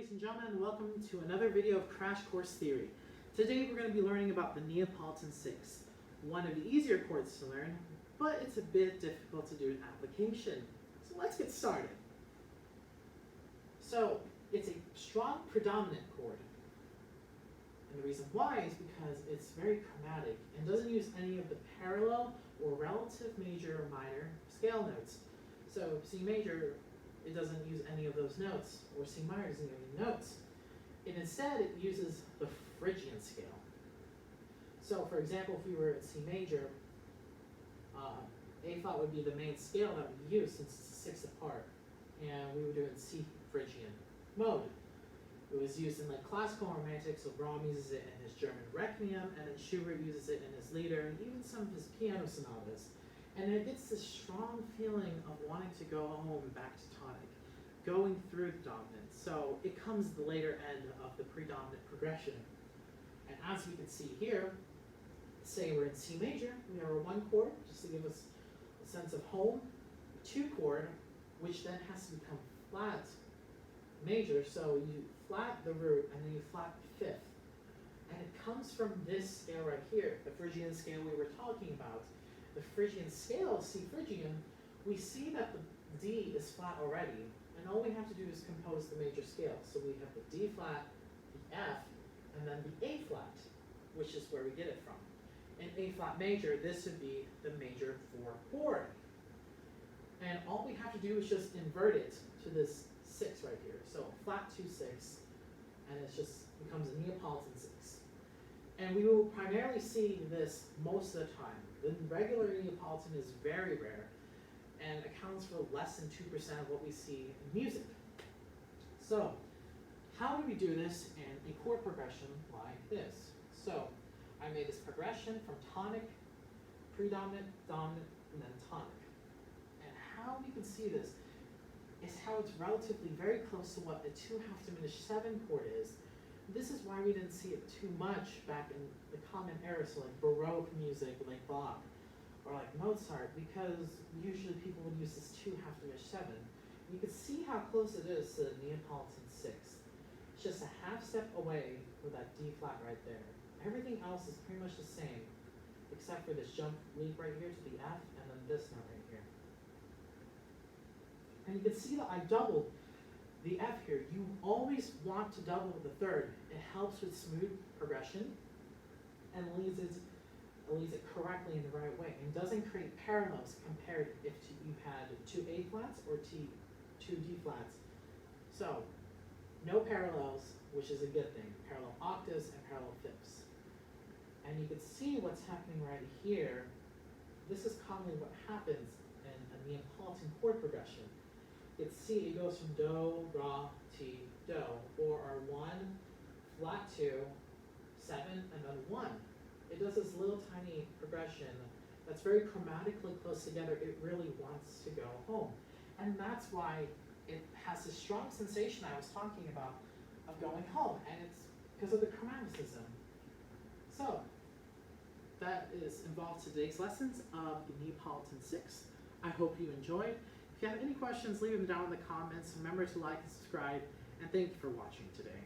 ladies and gentlemen, welcome to another video of Crash Course Theory. Today we're going to be learning about the Neapolitan 6, one of the easier chords to learn, but it's a bit difficult to do in application. So let's get started. So it's a strong predominant chord, and the reason why is because it's very chromatic and doesn't use any of the parallel or relative major or minor scale notes. So C major, it doesn't use any of those notes, or C minor doesn't use any notes. And instead, it uses the Phrygian scale. So, for example, if we were at C major, A flat would be the main scale that we use since it's 6 apart, and we would do it in C Phrygian mode. It was used in like classical and romantic, so Brahms uses it in his German Requiem, and then Schubert uses it in his Lieder, and even some of his piano sonatas. And it gets this strong feeling of wanting to go home back to tonic, going through the dominant. So it comes the later end of the predominant progression. And as we can see here, say we're in C major, we have our 1 chord, just to give us a sense of home, 2 chord, which then has to become flat major. So you flat the root and then you flat the 5th. And it comes from this scale right here, the Phrygian scale we were talking about. The Phrygian scale, C Phrygian, we see that the D is flat already, and all we have to do is compose the major scale. So we have the D flat, the F, and then the A flat, which is where we get it from. In A flat major, this would be the major 4 chord. And all we have to do is just invert it to this 6 right here. So flat 2 6, and it just becomes a Neapolitan 6. And we will primarily see this most of the time. The regular Neapolitan is very rare and accounts for less than 2% of what we see in music. So, how do we do this in a chord progression like this? So, I made this progression from tonic, predominant, dominant, and then tonic. And how we can see this is how it's relatively very close to what a 2/2 diminished 7 chord is. This is why we didn't see it too much back in the common era, so like Baroque music, like Bach, or like Mozart, because usually people would use this 2/2 diminished 7. You can see how close it is to the Neapolitan 6. It's just a half step away with that D flat right there. Everything else is pretty much the same, except for this jump leap right here to the F, and then this note right here. And you can see that I doubled the F here. You always want to double the 3rd. It helps with smooth progression and leads it correctly in the right way, and doesn't create parallels compared if you had 2 A flats or 2 D flats. So no parallels, which is a good thing. Parallel octaves and parallel fifths. And you can see what's happening right here. This is commonly what happens in a Neapolitan chord progression. It's C, it goes from Do, Ra, Ti, Do, or our 1, flat 2, 7, and then 1. It does this little tiny progression that's very chromatically close together. It really wants to go home. And that's why it has this strong sensation I was talking about of going home, and it's because of the chromaticism. So, that is involved today's lessons of the Neapolitan 6. I hope you enjoyed. If you have any questions, leave them down in the comments. Remember to like and subscribe, and thank you for watching today.